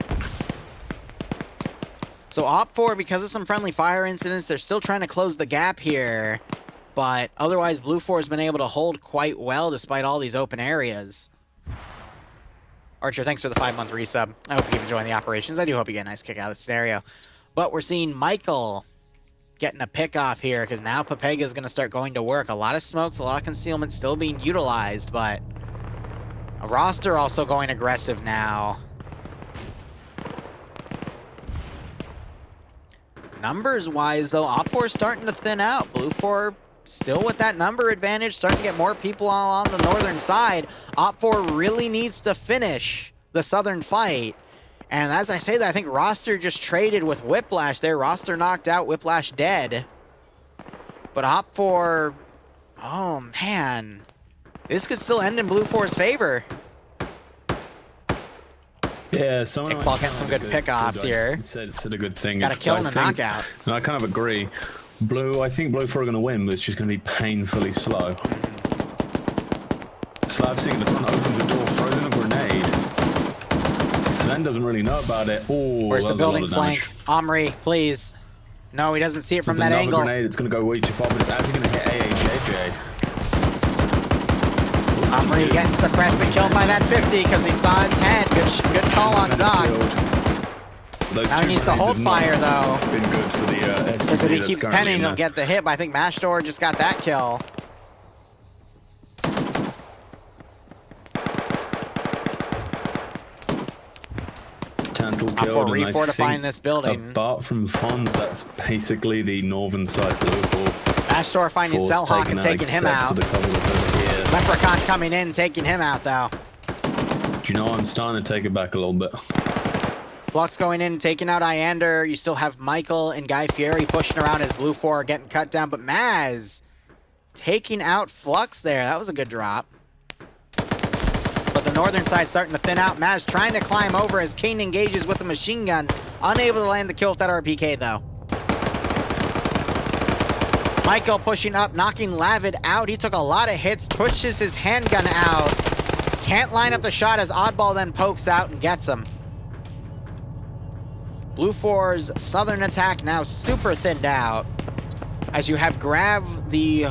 So Opfor, because of some friendly fire incidents, they're still trying to close the gap here. But otherwise, Blue 4 has been able to hold quite well despite all these open areas. Archer, thanks for the 5-month resub. I hope you keep enjoying the operations. I do hope you get a nice kick out of the scenario. But we're seeing Michael getting a pick off here because now Pepega is going to start going to work. A lot of smokes, a lot of concealment still being utilized, but a roster also going aggressive now. Numbers-wise, though, Opfor starting to thin out. Blue 4 still with that number advantage, starting to get more people on the northern side. Opfor really needs to finish the southern fight. And as I say that, I think roster just traded with Whiplash there. Roster knocked out, Whiplash dead. But Opfor, oh man, this could still end in Blue 4's favor. Yeah, someone Iqbal getting some good pickoffs here. Said a good thing. Got a kill and a knockout. And I kind of agree. I think Blue 4 are going to win, but it's just going to be painfully slow. Slav sitting in the front opens the door, throws in a grenade. Sven doesn't really know about it. Oh, where's the building flank? Omri, please. No, he doesn't see it from that angle. Grenade. It's going to go way too far, but it's actually going to hit AAJJ. Omri getting suppressed and killed by that 50 because he saw his head. Good call on Doc. Now he needs to hold fire, though. Been good for the because if he keeps penning, he'll get the hit, but I think Mashdor just got that kill. Killed, and refortifying this building. Apart from Fonz, that's basically the northern side Blue 4. Mashdor finding Cellhawk and taking him out. Leprechaun coming in, taking him out, though. Do you know, I'm starting to take it back a little bit. Flux going in, taking out Iander. You still have Michael and Guy Fieri pushing around as Blue 4 are getting cut down, but Maz taking out Flux there. That was a good drop. But the northern side starting to thin out. Maz trying to climb over as Kane engages with a machine gun. Unable to land the kill with that RPK, though. Michael pushing up, knocking Lavid out. He took a lot of hits, pushes his handgun out. Can't line up the shot as Oddball then pokes out and gets him. Blue 4's southern attack now super thinned out. As you have Grav, the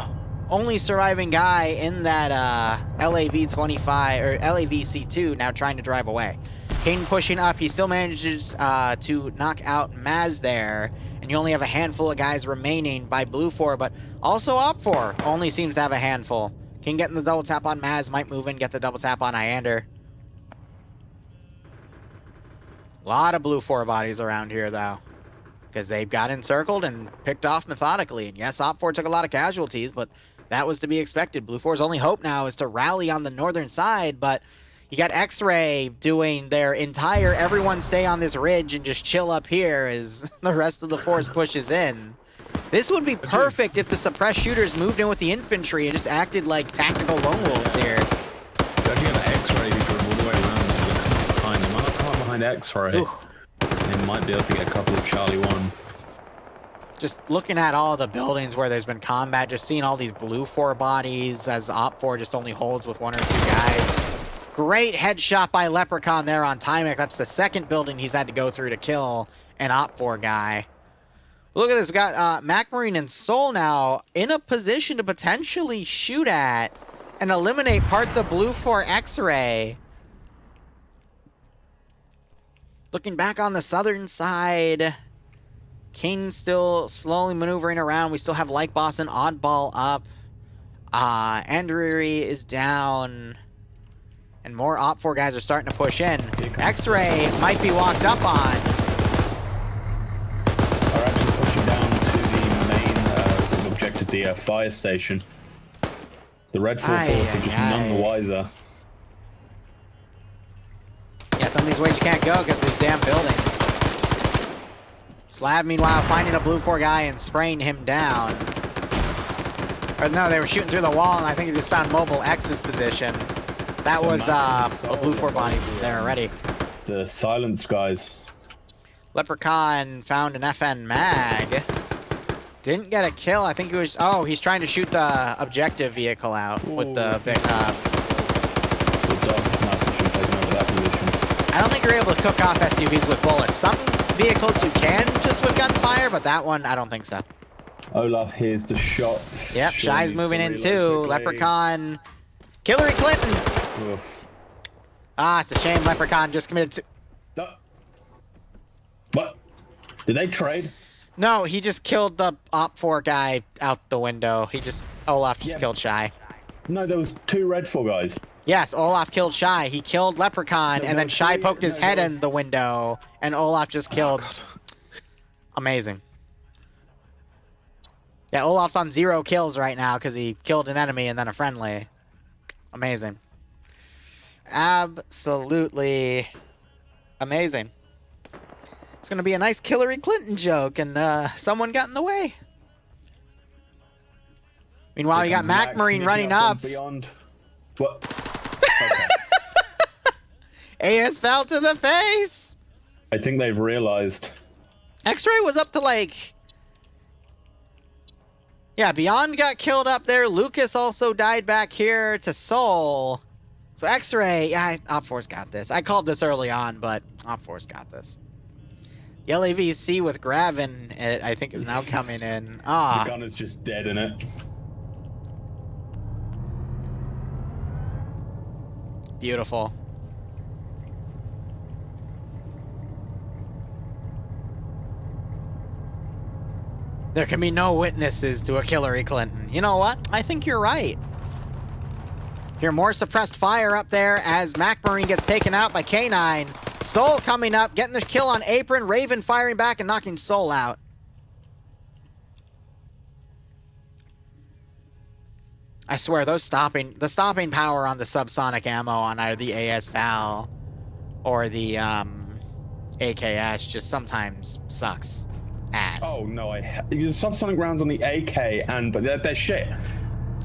only surviving guy in that LAV-25, or LAV-C2, now trying to drive away. Kane pushing up, he still manages to knock out Maz there, and you only have a handful of guys remaining by Blue 4, but also Opfor only seems to have a handful. King getting the double tap on Maz, might move in, get the double tap on Iander. A lot of Blue 4 bodies around here, though, because they've got encircled and picked off methodically. And yes, Opfor took a lot of casualties, but that was to be expected. Blue 4's only hope now is to rally on the northern side, but you got X-Ray doing their entire everyone stay on this ridge and just chill up here as the rest of the force pushes in. This would be perfect if the suppressed shooters moved in with the infantry and just acted like tactical lone wolves here. Don't you have X-Ray who drove all the way around and behind him? I'll come behind X-Ray. They might be able to get a couple of Charlie 1. Just looking at all the buildings where there's been combat, just seeing all these Blue 4 bodies as Opfor just only holds with 1 or 2 guys. Great headshot by Leprechaun there on Timek. That's the second building he's had to go through to kill an Opfor guy. Look at this. We got McLean and Soul now in a position to potentially shoot at and eliminate parts of Blue 4 X-Ray. Looking back on the southern side, King still slowly maneuvering around. We still have Like Boss and Oddball up. Andrewy is down. And more Opfor guys are starting to push in. X-Ray might be walked up on. Are actually pushing down to the main sort of objective, the fire station. The Red Force are just none the wiser. Yeah, some of these ways you can't go because of these damn buildings. Slab, meanwhile, finding a Blue 4 guy and spraying him down. Or no, they were shooting through the wall, and I think they just found Mobile X's position. That was a Blue 4 body there already. The silenced guys. Leprechaun found an FN mag. Didn't get a kill. I think he was... Oh, he's trying to shoot the objective vehicle out with the pickup. I don't think you're able to cook off SUVs with bullets. Some vehicles you can just with gunfire, but that one, I don't think so. Olaf hears the shots. Yep, Shy's moving in too. Leprechaun. Hillary Clinton. Oof. Ah, it's a shame Leprechaun just committed to... What? Did they trade? No, he just killed the Opfor guy out the window. Olaf just killed Shy. No, there was 2 Red 4 guys. Yes, Olaf killed Shy. He killed Leprechaun, and then Shy poked his head in the window, and Olaf just killed... Amazing. Yeah, Olaf's on 0 kills right now because he killed an enemy and then a friendly. Amazing. Absolutely amazing. It's going to be a nice Hillary Clinton joke, and someone got in the way. Meanwhile, you got McLean running up. Beyond. What? AS fell to the face. I think they've realized. X-Ray was up to like... Yeah, Beyond got killed up there. Lucas also died back here to Soul. So X-Ray, yeah, Opfor's got this. I called this early on, but Opfor's got this. The LAVC with Gravin, I think, is now coming in. Ah. The gun is just dead in it. Beautiful. There can be no witnesses to a Hillary Clinton. You know what? I think you're right. Hear more suppressed fire up there as McLean gets taken out by K9. Soul coming up, getting the kill on Apron. Raven firing back and knocking Soul out. I swear, the stopping power on the subsonic ammo on either the AS Val or the AKS just sometimes sucks ass. Oh no, subsonic rounds on the AK but they're shit.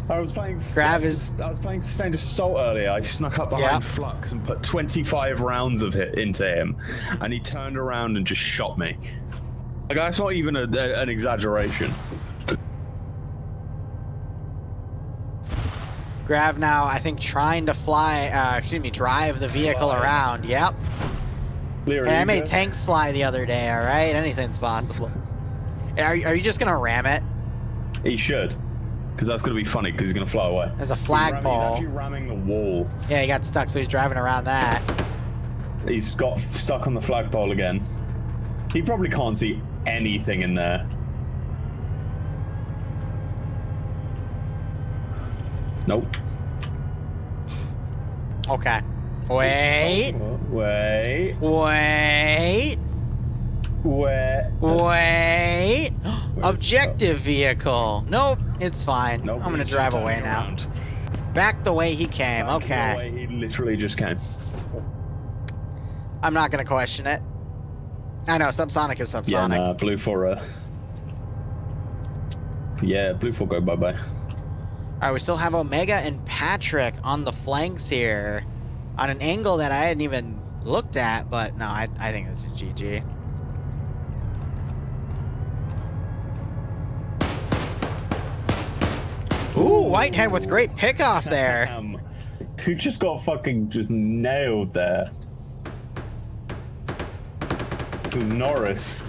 I was playing Sustained Assault earlier. I snuck up behind Flux and put 25 rounds of it into him, and he turned around and just shot me. Like, that's not even an exaggeration. Grav now, I think, trying to drive the vehicle around. Yep. Liru, Hey, I you made good? tanks fly the other day, all right? Anything's possible. Are you just going to ram it? He should. Because that's going to be funny, because he's going to fly away. There's a He's flagpole. actually ramming the wall. Yeah, he got stuck, so he's driving around that. He's got stuck on the flagpole again. He probably can't see anything in there. Nope. Okay. Wait. Wait. Wait. Wait. Wait. Objective vehicle. Nope, it's fine. Nope, I'm gonna he's drive just away turning now. around. Back the way he came. Back the Okay. way he literally just came. I'm not gonna question it. I know, subsonic is subsonic. Yeah, nah, blue for yeah, blue for go bye-bye. Alright, we still have Omega and Patrick on the flanks here. On an angle that I hadn't even looked at, but no, I think this is GG. Ooh, Whitehead with great pickoff there. Who just got fucking just nailed there? It was Norris.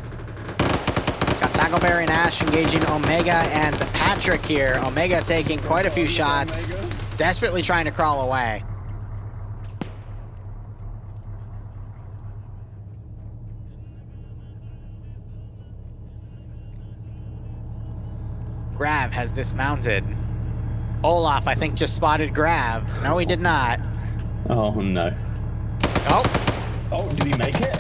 Got Tackleberry and Ash engaging Omega and Patrick here. Omega taking quite a few shots, desperately trying to crawl away. Grav has dismounted. Olaf, I think, just spotted Grav. No, he did not. Oh no. Oh, Oh, did he make it?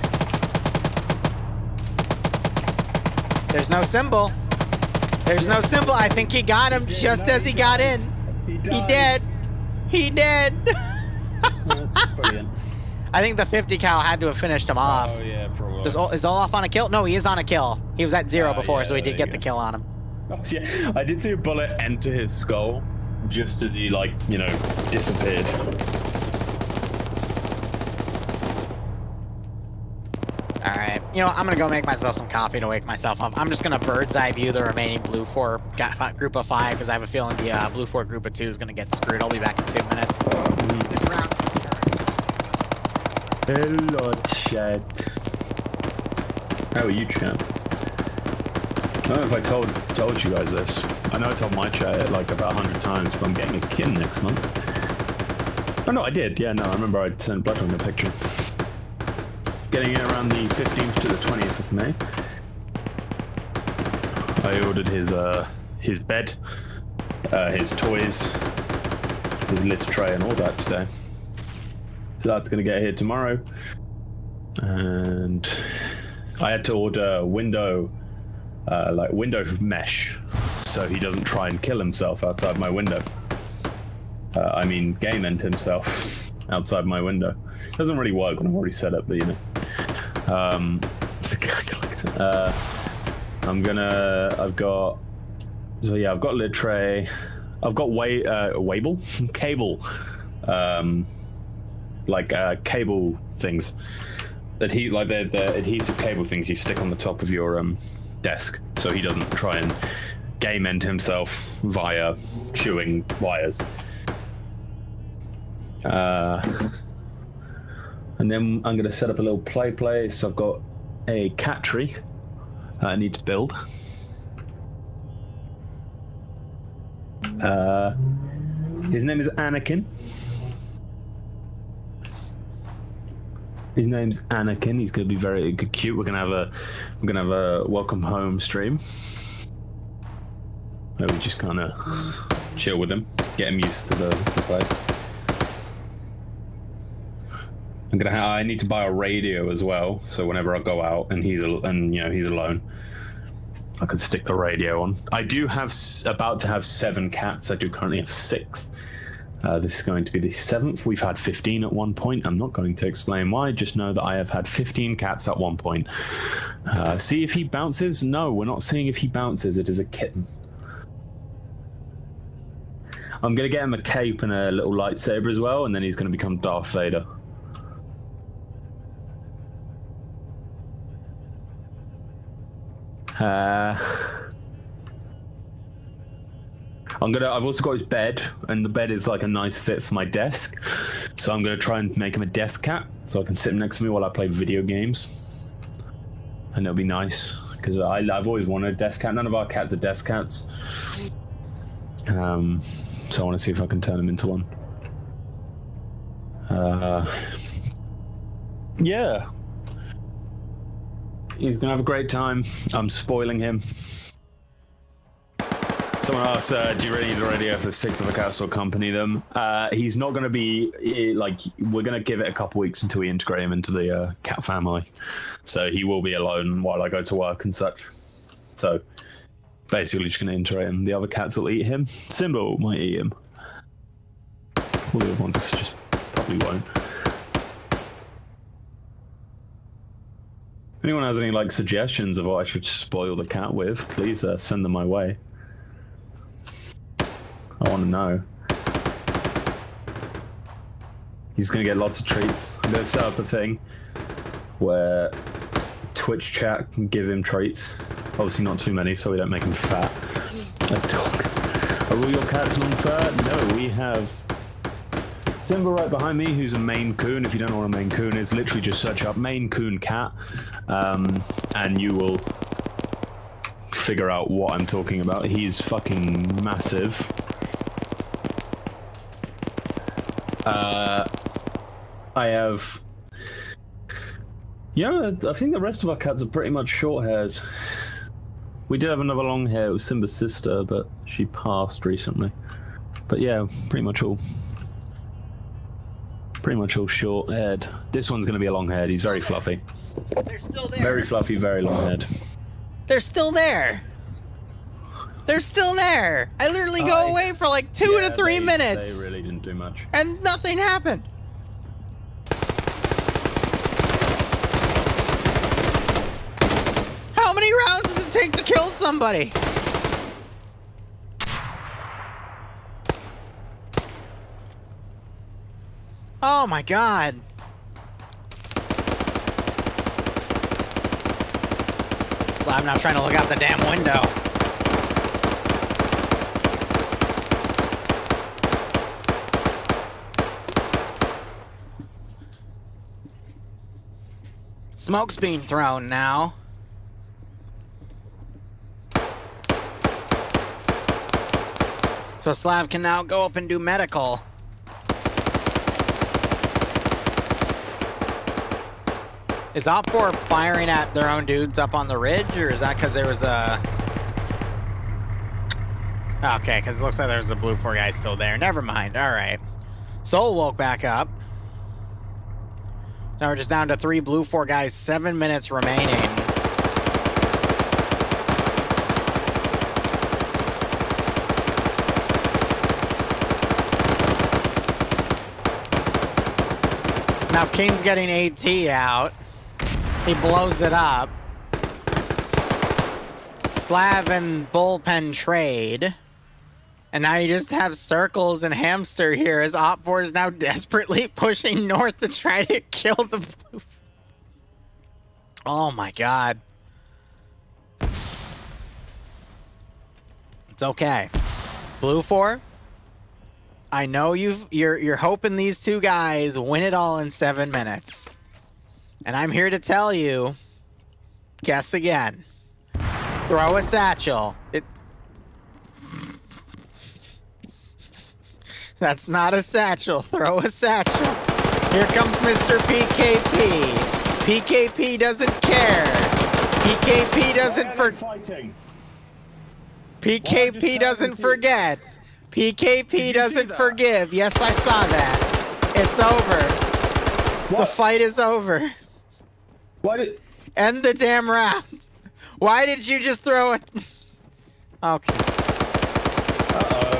there's no symbol. There's no symbol. I think he got him just as he got in. He He died. did. He did. Brilliant. I think the 50 cal had to have finished him off. Oh yeah, probably. Is Olaf on a kill? No, he is on a kill. He was at 0 before, yeah, so he there did you get the go. kill on him. Oh, yeah, I did see a bullet enter his skull just as he, like, you know, disappeared. Alright, you know, I'm gonna go make myself some coffee to wake myself up. I'm just gonna bird's eye view the remaining Blue 4 group of 5, because I have a feeling the Blue 4 group of 2 is gonna get screwed. I'll be back in 2 minutes. This round is Hello, chat. How are you, chat? I don't know if I told you guys this. I know I told my chat like about 100 times, but I'm getting a kin next month. Oh no, I did. Yeah, no, I remember I sent Blood on the picture. Getting it around the 15th to the 20th of May. I ordered his bed, his toys, his list tray, and all that today. So that's gonna get here tomorrow. And I had to order window mesh, so he doesn't try and kill himself outside my window. I mean, game end himself outside my window. Doesn't really work when I've already set up, but you know. I've got lid tray. I've got cable, cable things. The adhesive cable things you stick on the top of your desk, so he doesn't try and game end himself via chewing wires. And then I'm going to set up a little play place. I've got a cat tree I need to build. His name is Anakin. His name's Anakin. He's going to be very cute. We're going to have a welcome home stream. Where we just kind of chill with him, get him used to the place. I need to buy a radio as well, so whenever I go out and he's alone, I can stick the radio on. I do have about to have 7 cats. I do currently have 6. This is going to be the 7th. We've had 15 at one point. I'm not going to explain why. Just know that I have had 15 cats at one point. See if he bounces? No, we're not seeing if he bounces. It is a kitten. I'm going to get him a cape and a little lightsaber as well, and then he's going to become Darth Vader. I've also got his bed, and the bed is like a nice fit for my desk. So I'm gonna try and make him a desk cat, so I can sit next to me while I play video games. And it'll be nice because I've always wanted a desk cat. None of our cats are desk cats. So I want to see if I can turn him into one. Yeah. He's gonna have a great time. I'm spoiling him. Someone asked, do you really need a radio for the 6 of a cats or accompany them? He's not going to be, like, we're going to give it a couple weeks until we integrate him into the cat family. So he will be alone while I go to work and such. So basically just going to integrate him. The other cats will eat him. Simba might eat him. All the other ones just probably won't. If anyone has any, like, suggestions of what I should spoil the cat with, please send them my way. I want to know. He's going to get lots of treats. I'm going to set up a thing where Twitch chat can give him treats. Obviously not too many, so we don't make him fat. Are all your cats non-fat? No, we have Simba right behind me, who's a Maine Coon. If you don't know what a Maine Coon is, literally just search up Maine Coon cat, and you will figure out what I'm talking about. He's fucking massive. I have... Yeah, I think the rest of our cats are pretty much short hairs. We did have another long hair. It was Simba's sister, but she passed recently. But yeah, pretty much all short haired. This one's going to be a long haired. He's very fluffy. They're still there. Very fluffy, very long haired. They're still there. They're still there. I literally go away for like 2 to 3 minutes. They really didn't do much. And nothing happened. How many rounds does it take to kill somebody? Oh my god. Slab now trying to look out the damn window. Smoke's being thrown now. So Slav can now go up and do medical. Is Opfor firing at their own dudes up on the ridge, or is that because there was a... Okay, because it looks like there's a blue 4 guy still there. Never mind, alright. Soul woke back up. Now we're just down to 3 blue 4 guys, 7 minutes remaining. Now King's getting AT out. He blows it up. Slav and Bullpen trade. And now you just have Circles and Hamster here as Opfor is now desperately pushing north to try to kill the blue. Oh my god. It's okay. Blue 4. I know you're hoping these 2 guys win it all in 7 minutes. And I'm here to tell you, guess again. Throw a satchel. That's not a satchel. Throw a satchel. Here comes Mr. PKP. PKP doesn't care. PKP doesn't PKP doesn't forget. PKP doesn't forgive. Yes, I saw that. It's over. The fight is over. End the damn round. Why did you just throw it? Okay. Uh-oh.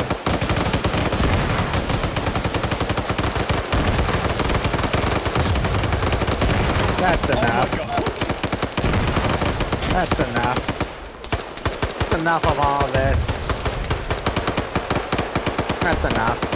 That's enough. Oh my God. That's enough. That's enough of all this. That's enough.